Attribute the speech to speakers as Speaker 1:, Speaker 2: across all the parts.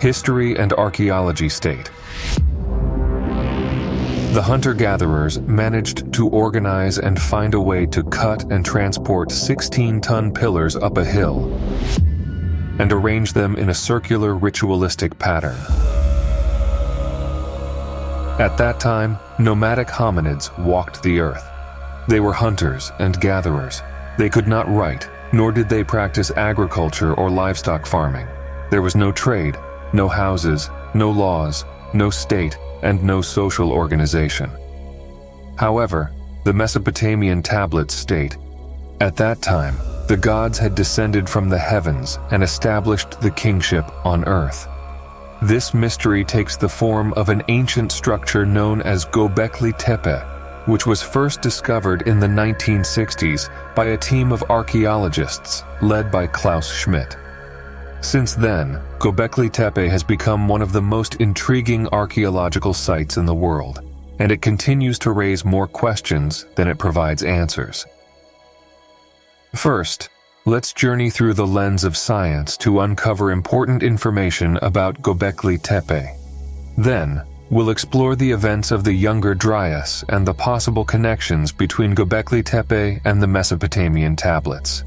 Speaker 1: History and archaeology state. The hunter-gatherers managed to organize and find a way to cut and transport 16-ton pillars up a hill and arrange them in a circular ritualistic pattern. At that time, nomadic hominids walked the earth. They were hunters and gatherers. They could not write, nor did they practice agriculture or livestock farming. There was no trade, no houses, no laws, no state, and no social organization. However, the Mesopotamian tablets state, at that time, the gods had descended from the heavens and established the kingship on earth. This mystery takes the form of an ancient structure known as Göbekli Tepe, which was first discovered in the 1960s by a team of archaeologists led by Klaus Schmidt. Since then, Göbekli Tepe has become one of the most intriguing archaeological sites in the world, and it continues to raise more questions than it provides answers. First, let's journey through the lens of science to uncover important information about Göbekli Tepe. Then, we'll explore the events of the Younger Dryas and the possible connections between Göbekli Tepe and the Mesopotamian tablets.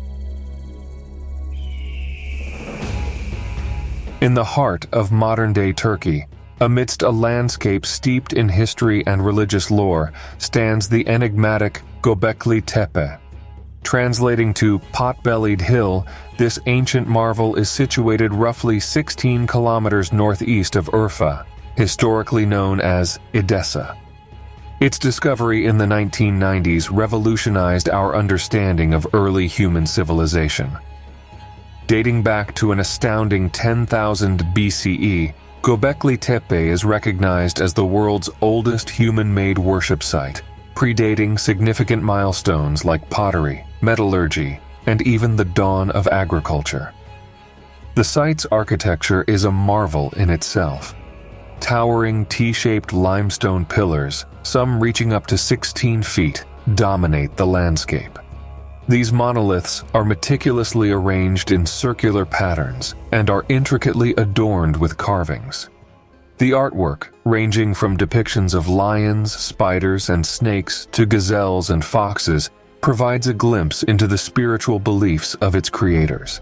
Speaker 1: In the heart of modern-day Turkey, amidst a landscape steeped in history and religious lore, stands the enigmatic Göbekli Tepe. Translating to pot-bellied hill, this ancient marvel is situated roughly 16 kilometers northeast of Urfa, historically known as Edessa. Its discovery in the 1990s revolutionized our understanding of early human civilization. Dating back to an astounding 10,000 BCE, Göbekli Tepe is recognized as the world's oldest human-made worship site, predating significant milestones like pottery, metallurgy, and even the dawn of agriculture. The site's architecture is a marvel in itself. Towering T-shaped limestone pillars, some reaching up to 16 feet, dominate the landscape. These monoliths are meticulously arranged in circular patterns and are intricately adorned with carvings. The artwork, ranging from depictions of lions, spiders, and snakes to gazelles and foxes, provides a glimpse into the spiritual beliefs of its creators.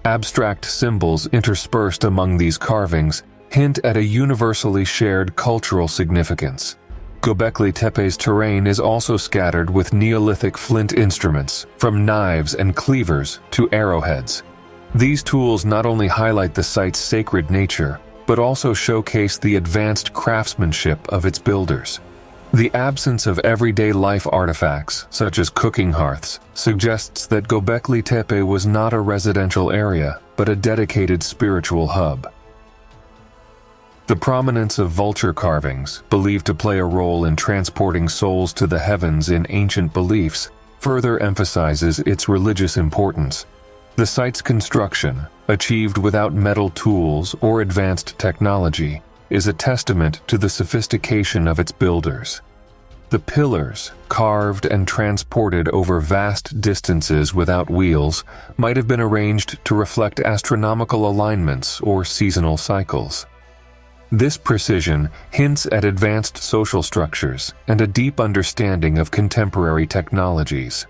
Speaker 1: Abstract symbols interspersed among these carvings hint at a universally shared cultural significance. Göbekli Tepe's terrain is also scattered with Neolithic flint instruments, from knives and cleavers to arrowheads. These tools not only highlight the site's sacred nature, but also showcase the advanced craftsmanship of its builders. The absence of everyday life artifacts, such as cooking hearths, suggests that Göbekli Tepe was not a residential area, but a dedicated spiritual hub. The prominence of vulture carvings, believed to play a role in transporting souls to the heavens in ancient beliefs, further emphasizes its religious importance. The site's construction, achieved without metal tools or advanced technology, is a testament to the sophistication of its builders. The pillars, carved and transported over vast distances without wheels, might have been arranged to reflect astronomical alignments or seasonal cycles. This precision hints at advanced social structures and a deep understanding of contemporary technologies.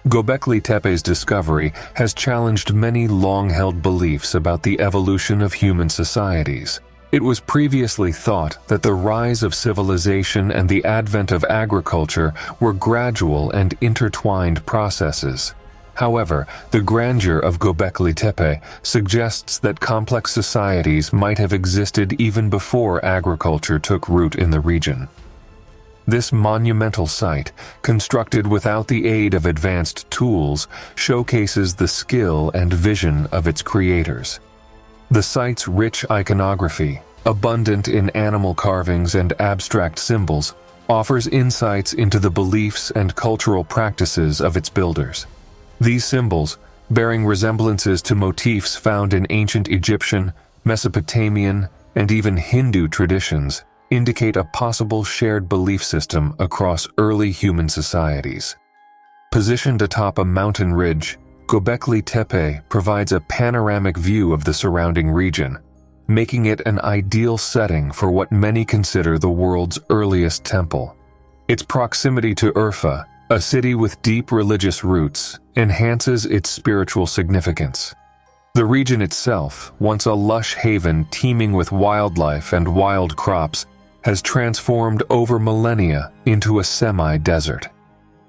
Speaker 1: Göbekli Tepe's discovery has challenged many long-held beliefs about the evolution of human societies. It was previously thought that the rise of civilization and the advent of agriculture were gradual and intertwined processes. However, the grandeur of Göbekli Tepe suggests that complex societies might have existed even before agriculture took root in the region. This monumental site, constructed without the aid of advanced tools, showcases the skill and vision of its creators. The site's rich iconography, abundant in animal carvings and abstract symbols, offers insights into the beliefs and cultural practices of its builders. These symbols, bearing resemblances to motifs found in ancient Egyptian, Mesopotamian, and even Hindu traditions, indicate a possible shared belief system across early human societies. Positioned atop a mountain ridge, Göbekli Tepe provides a panoramic view of the surrounding region. making it an ideal setting for what many consider the world's earliest temple. Its proximity to Urfa, a city with deep religious roots, enhances its spiritual significance. The region itself, once a lush haven teeming with wildlife and wild crops, has transformed over millennia into a semi-desert.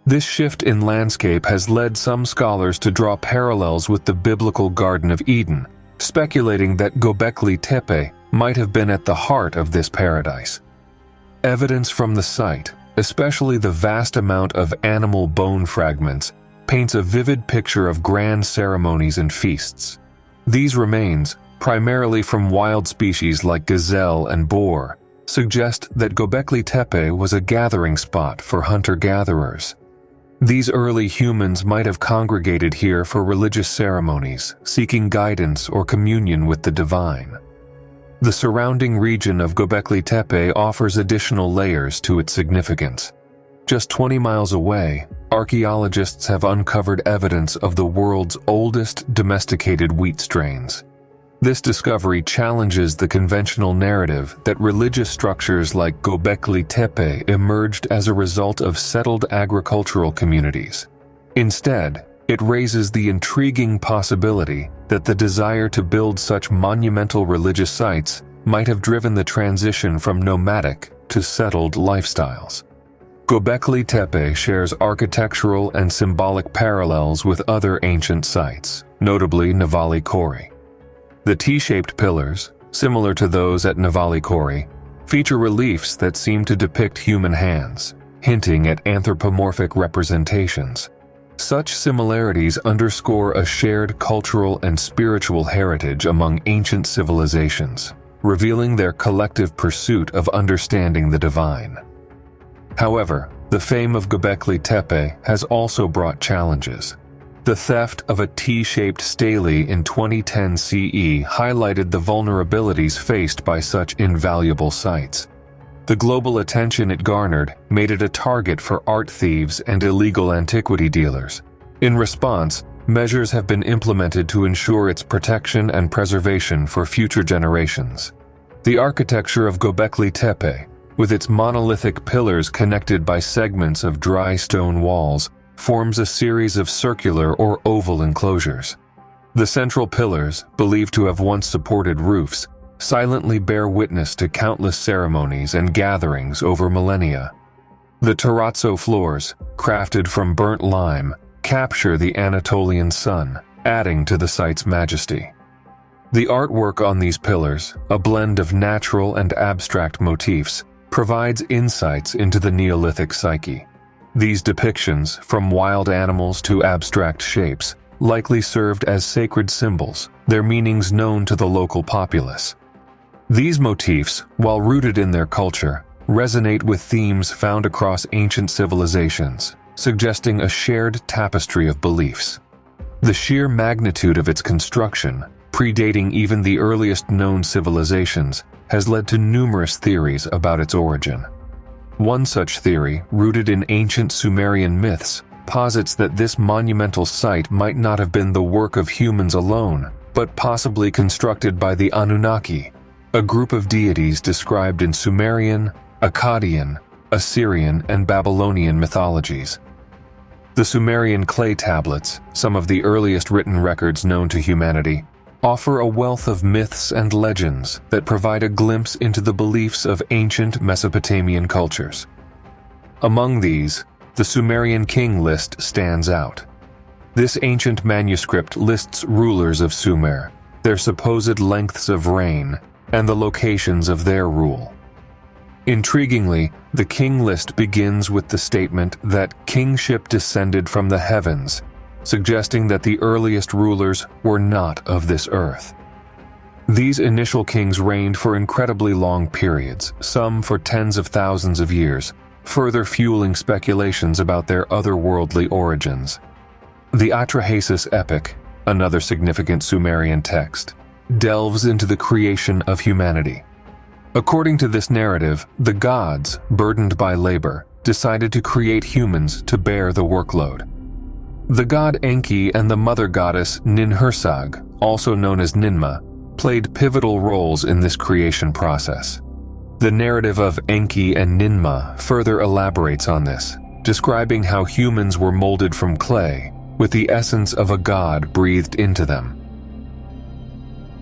Speaker 1: This shift in landscape has led some scholars to draw parallels with the biblical Garden of Eden, speculating that Göbekli Tepe might have been at the heart of this paradise. Evidence from the site, especially the vast amount of animal bone fragments, paints a vivid picture of grand ceremonies and feasts. These remains, primarily from wild species like gazelle and boar, suggest that Göbekli Tepe was a gathering spot for hunter-gatherers. These early humans might have congregated here for religious ceremonies, seeking guidance or communion with the divine. The surrounding region of Göbekli Tepe offers additional layers to its significance. Just 20 miles away, archaeologists have uncovered evidence of the world's oldest domesticated wheat strains. This discovery challenges the conventional narrative that religious structures like Göbekli Tepe emerged as a result of settled agricultural communities. Instead, it raises the intriguing possibility that the desire to build such monumental religious sites might have driven the transition from nomadic to settled lifestyles. Göbekli Tepe shares architectural and symbolic parallels with other ancient sites, notably Navali Kori. The T-shaped pillars, similar to those at Navali Kori, feature reliefs that seem to depict human hands, hinting at anthropomorphic representations. Such similarities underscore a shared cultural and spiritual heritage among ancient civilizations, revealing their collective pursuit of understanding the divine. However, the fame of Göbekli Tepe has also brought challenges. The theft of a T-shaped stele in 2010 CE highlighted the vulnerabilities faced by such invaluable sites. The global attention it garnered made it a target for art thieves and illegal antiquity dealers. In response, measures have been implemented to ensure its protection and preservation for future generations. The architecture of Göbekli Tepe, with its monolithic pillars connected by segments of dry stone walls, forms a series of circular or oval enclosures. The central pillars, believed to have once supported roofs, silently bear witness to countless ceremonies and gatherings over millennia. The terrazzo floors, crafted from burnt lime, capture the Anatolian sun, adding to the site's majesty. The artwork on these pillars, a blend of natural and abstract motifs, provides insights into the Neolithic psyche. These depictions, from wild animals to abstract shapes, likely served as sacred symbols, their meanings known to the local populace. These motifs, while rooted in their culture, resonate with themes found across ancient civilizations, suggesting a shared tapestry of beliefs. The sheer magnitude of its construction, predating even the earliest known civilizations, has led to numerous theories about its origin. One such theory, rooted in ancient Sumerian myths, posits that this monumental site might not have been the work of humans alone, but possibly constructed by the Anunnaki, a group of deities described in Sumerian, Akkadian, Assyrian, and Babylonian mythologies. The Sumerian clay tablets, some of the earliest written records known to humanity, offer a wealth of myths and legends that provide a glimpse into the beliefs of ancient Mesopotamian cultures. Among these, the Sumerian king list stands out. This ancient manuscript lists rulers of Sumer, their supposed lengths of reign, and the locations of their rule. Intriguingly, the king list begins with the statement that kingship descended from the heavens, suggesting that the earliest rulers were not of this earth. These initial kings reigned for incredibly long periods, some for tens of thousands of years, further fueling speculations about their otherworldly origins. The Atrahasis epic, another significant Sumerian text, delves into the creation of humanity. According to this narrative, the gods, burdened by labor, decided to create humans to bear the workload. The god Enki and the mother goddess Ninhursag, also known as Ninmah, played pivotal roles in this creation process. The narrative of Enki and Ninmah further elaborates on this, describing how humans were molded from clay, with the essence of a god breathed into them.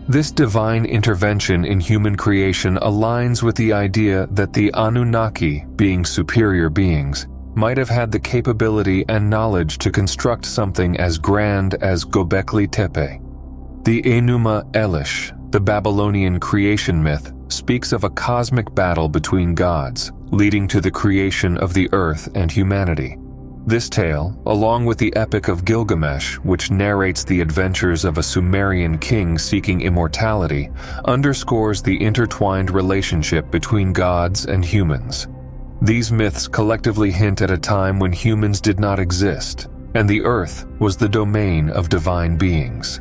Speaker 1: This divine intervention in human creation aligns with the idea that the Anunnaki, being superior beings, might have had the capability and knowledge to construct something as grand as Göbekli Tepe. The Enuma Elish, the Babylonian creation myth, speaks of a cosmic battle between gods, leading to the creation of the earth and humanity. This tale, along with the Epic of Gilgamesh, which narrates the adventures of a Sumerian king seeking immortality, underscores the intertwined relationship between gods and humans. These myths collectively hint at a time when humans did not exist, and the earth was the domain of divine beings.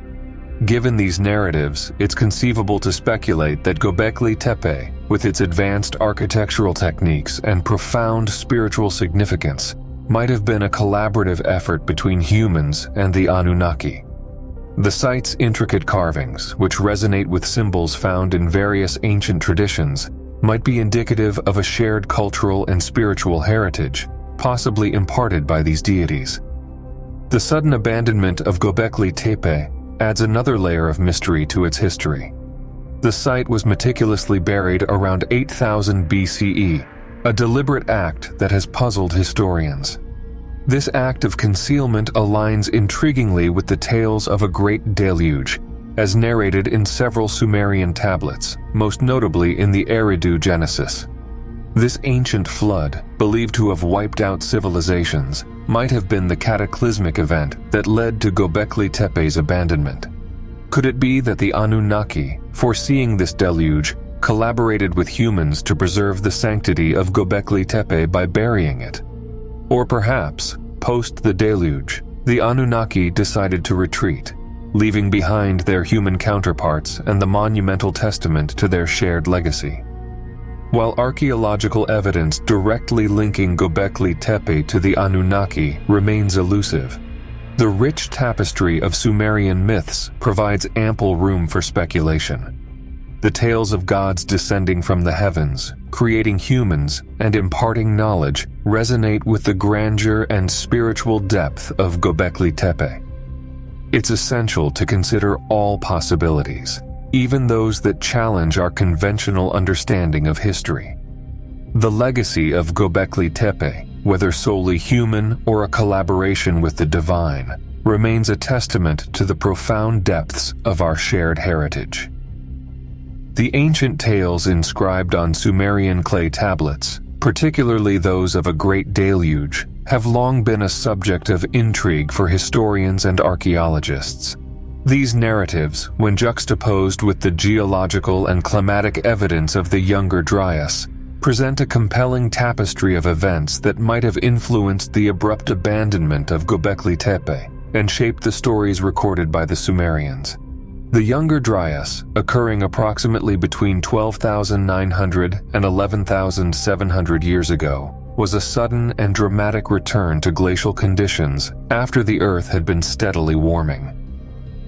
Speaker 1: Given these narratives, it's conceivable to speculate that Göbekli Tepe, with its advanced architectural techniques and profound spiritual significance, might have been a collaborative effort between humans and the Anunnaki. The site's intricate carvings, which resonate with symbols found in various ancient traditions, might be indicative of a shared cultural and spiritual heritage, possibly imparted by these deities. The sudden abandonment of Göbekli Tepe adds another layer of mystery to its history. The site was meticulously buried around 8000 BCE, a deliberate act that has puzzled historians. This act of concealment aligns intriguingly with the tales of a great deluge, as narrated in several Sumerian tablets, most notably in the Eridu Genesis. This ancient flood, believed to have wiped out civilizations, might have been the cataclysmic event that led to Göbekli Tepe's abandonment. Could it be that the Anunnaki, foreseeing this deluge, collaborated with humans to preserve the sanctity of Göbekli Tepe by burying it? Or perhaps, post the deluge, the Anunnaki decided to retreat, leaving behind their human counterparts and the monumental testament to their shared legacy. While archaeological evidence directly linking Göbekli Tepe to the Anunnaki remains elusive, the rich tapestry of Sumerian myths provides ample room for speculation. The tales of gods descending from the heavens, creating humans, and imparting knowledge resonate with the grandeur and spiritual depth of Göbekli Tepe. It's essential to consider all possibilities, even those that challenge our conventional understanding of history. The legacy of Göbekli Tepe, whether solely human or a collaboration with the divine, remains a testament to the profound depths of our shared heritage. The ancient tales inscribed on Sumerian clay tablets, particularly those of a great deluge, have long been a subject of intrigue for historians and archaeologists. These narratives, when juxtaposed with the geological and climatic evidence of the Younger Dryas, present a compelling tapestry of events that might have influenced the abrupt abandonment of Göbekli Tepe and shaped the stories recorded by the Sumerians. The Younger Dryas, occurring approximately between 12,900 and 11,700 years ago, was a sudden and dramatic return to glacial conditions after the Earth had been steadily warming.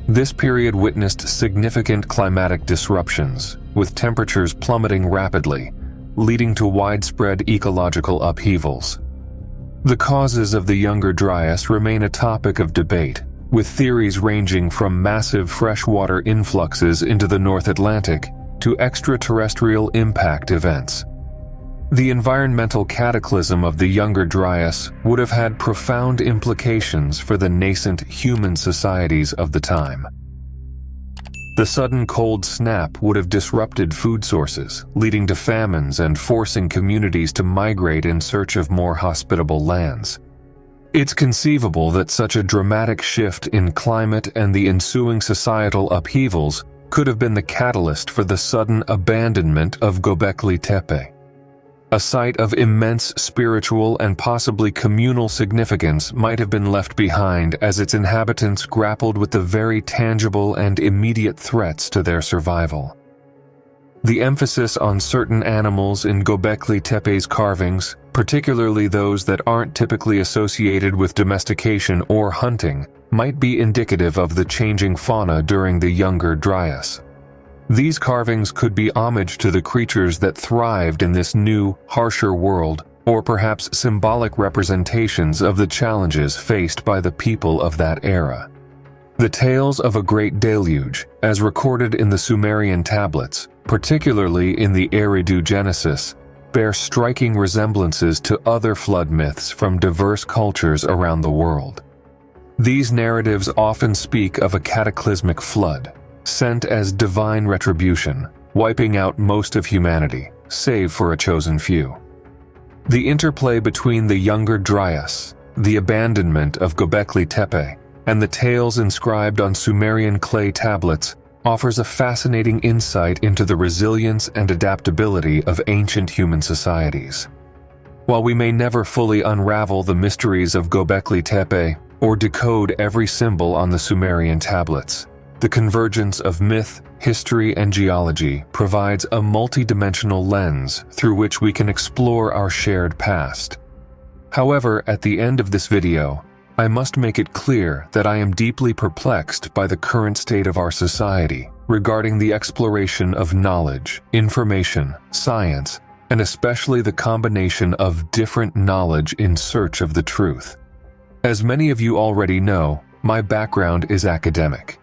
Speaker 1: This period witnessed significant climatic disruptions, with temperatures plummeting rapidly, leading to widespread ecological upheavals. The causes of the Younger Dryas remain a topic of debate, with theories ranging from massive freshwater influxes into the North Atlantic to extraterrestrial impact events. The environmental cataclysm of the Younger Dryas would have had profound implications for the nascent human societies of the time. The sudden cold snap would have disrupted food sources, leading to famines and forcing communities to migrate in search of more hospitable lands. It's conceivable that such a dramatic shift in climate and the ensuing societal upheavals could have been the catalyst for the sudden abandonment of Göbekli Tepe. A site of immense spiritual and possibly communal significance might have been left behind as its inhabitants grappled with the very tangible and immediate threats to their survival. The emphasis on certain animals in Göbekli Tepe's carvings, particularly those that aren't typically associated with domestication or hunting, might be indicative of the changing fauna during the Younger Dryas. These carvings could be homage to the creatures that thrived in this new, harsher world, or perhaps symbolic representations of the challenges faced by the people of that era. The tales of a great deluge, as recorded in the Sumerian tablets, particularly in the Eridu Genesis, bear striking resemblances to other flood myths from diverse cultures around the world. These narratives often speak of a cataclysmic flood, sent as divine retribution, wiping out most of humanity, save for a chosen few. The interplay between the Younger Dryas, the abandonment of Göbekli Tepe, and the tales inscribed on Sumerian clay tablets offers a fascinating insight into the resilience and adaptability of ancient human societies. While we may never fully unravel the mysteries of Göbekli Tepe or decode every symbol on the Sumerian tablets, the convergence of myth, history, and geology provides a multidimensional lens through which we can explore our shared past. However, at the end of this video, I must make it clear that I am deeply perplexed by the current state of our society regarding the exploration of knowledge, information, science, and especially the combination of different knowledge in search of the truth. As many of you already know, my background is academic.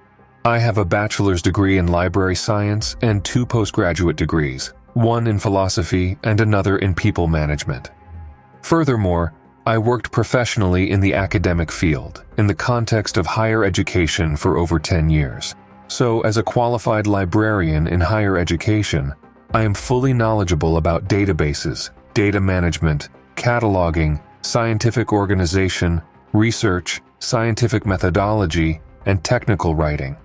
Speaker 1: I have a bachelor's degree in library science and 2 postgraduate degrees, one in philosophy and another in people management. Furthermore, I worked professionally in the academic field, in the context of higher education for over 10 years. So, as a qualified librarian in higher education, I am fully knowledgeable about databases, data management, cataloging, scientific organization, research, scientific methodology, and technical writing.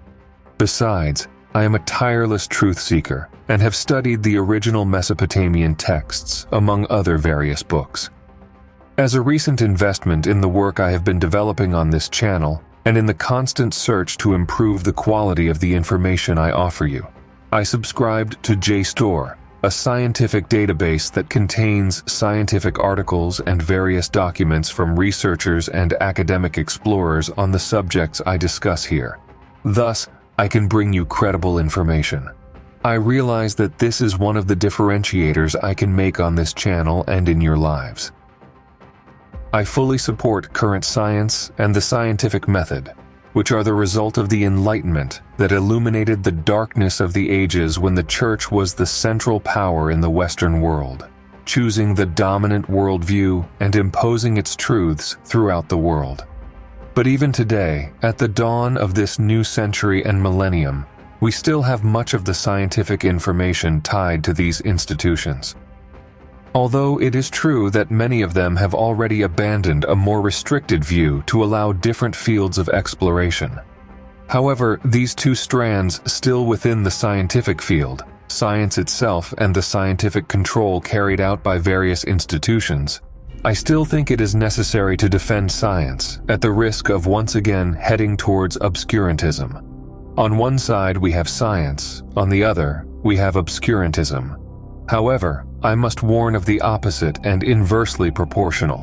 Speaker 1: Besides, I am a tireless truth seeker and have studied the original Mesopotamian texts, among other various books. As a recent investment in the work I have been developing on this channel, and in the constant search to improve the quality of the information I offer you, I subscribed to JSTOR, a scientific database that contains scientific articles and various documents from researchers and academic explorers on the subjects I discuss here. Thus, I can bring you credible information. I realize that this is one of the differentiators I can make on this channel and in your lives. I fully support current science and the scientific method, which are the result of the Enlightenment that illuminated the darkness of the ages when the Church was the central power in the Western world, choosing the dominant worldview and imposing its truths throughout the world. But even today, at the dawn of this new century and millennium, we still have much of the scientific information tied to these institutions. Although it is true that many of them have already abandoned a more restricted view to allow different fields of exploration. However, these 2 strands still within the scientific field, science itself and the scientific control carried out by various institutions, I still think it is necessary to defend science at the risk of once again heading towards obscurantism. On one side we have science, on the other we have obscurantism. However, I must warn of the opposite and inversely proportional.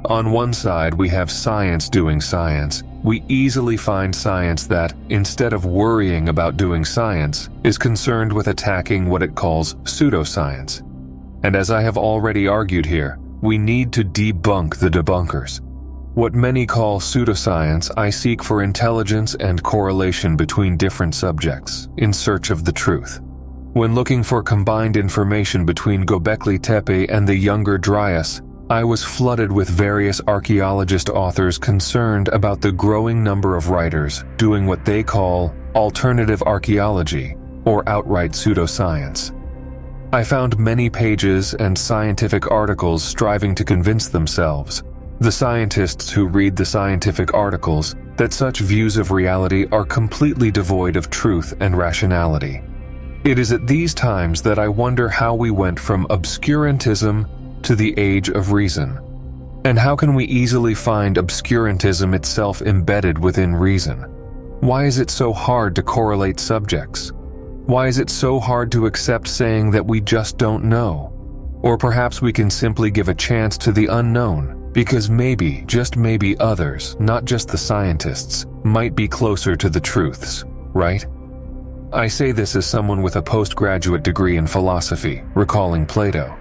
Speaker 1: On one side we have science doing science. We easily find science that, instead of worrying about doing science, is concerned with attacking what it calls pseudoscience. And as I have already argued here, we need to debunk the debunkers. What many call pseudoscience, I seek for intelligence and correlation between different subjects, in search of the truth. When looking for combined information between Göbekli Tepe and the Younger Dryas, I was flooded with various archaeologist authors concerned about the growing number of writers doing what they call alternative archaeology, or outright pseudoscience. I found many pages and scientific articles striving to convince themselves, the scientists who read the scientific articles, that such views of reality are completely devoid of truth and rationality. It is at these times that I wonder how we went from obscurantism to the age of reason. And how can we easily find obscurantism itself embedded within reason? Why is it so hard to correlate subjects? Why is it so hard to accept saying that we just don't know? Or perhaps we can simply give a chance to the unknown, because maybe, just maybe others, not just the scientists, might be closer to the truths, right? I say this as someone with a postgraduate degree in philosophy, recalling Plato.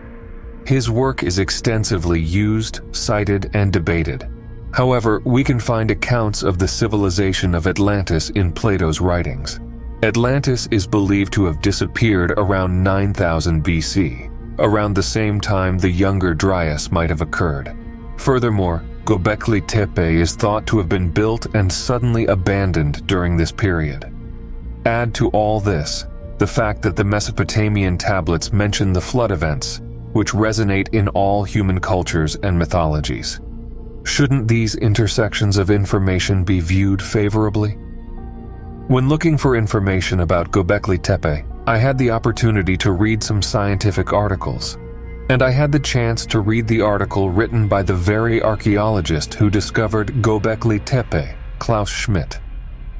Speaker 1: His work is extensively used, cited, and debated. However, we can find accounts of the civilization of Atlantis in Plato's writings. Atlantis is believed to have disappeared around 9000 BC, around the same time the Younger Dryas might have occurred. Furthermore, Göbekli Tepe is thought to have been built and suddenly abandoned during this period. Add to all this the fact that the Mesopotamian tablets mention the flood events, which resonate in all human cultures and mythologies. Shouldn't these intersections of information be viewed favorably? When looking for information about Göbekli Tepe, I had the opportunity to read some scientific articles, and I had the chance to read the article written by the very archaeologist who discovered Göbekli Tepe, Klaus Schmidt.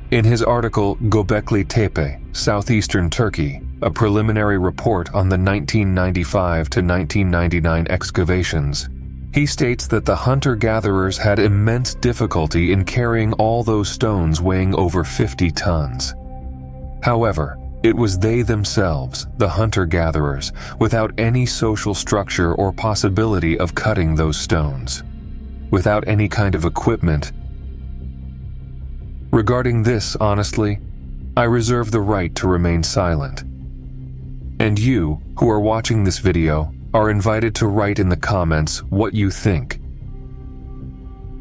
Speaker 1: In his article, Göbekli Tepe, Southeastern Turkey, a preliminary report on the 1995 to 1999 excavations, he states that the hunter-gatherers had immense difficulty in carrying all those stones weighing over 50 tons. However, it was they themselves, the hunter-gatherers, without any social structure or possibility of cutting those stones, without any kind of equipment. Regarding this, honestly, I reserve the right to remain silent. And you, who are watching this video, are invited to write in the comments what you think.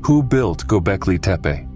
Speaker 1: Who built Göbekli Tepe?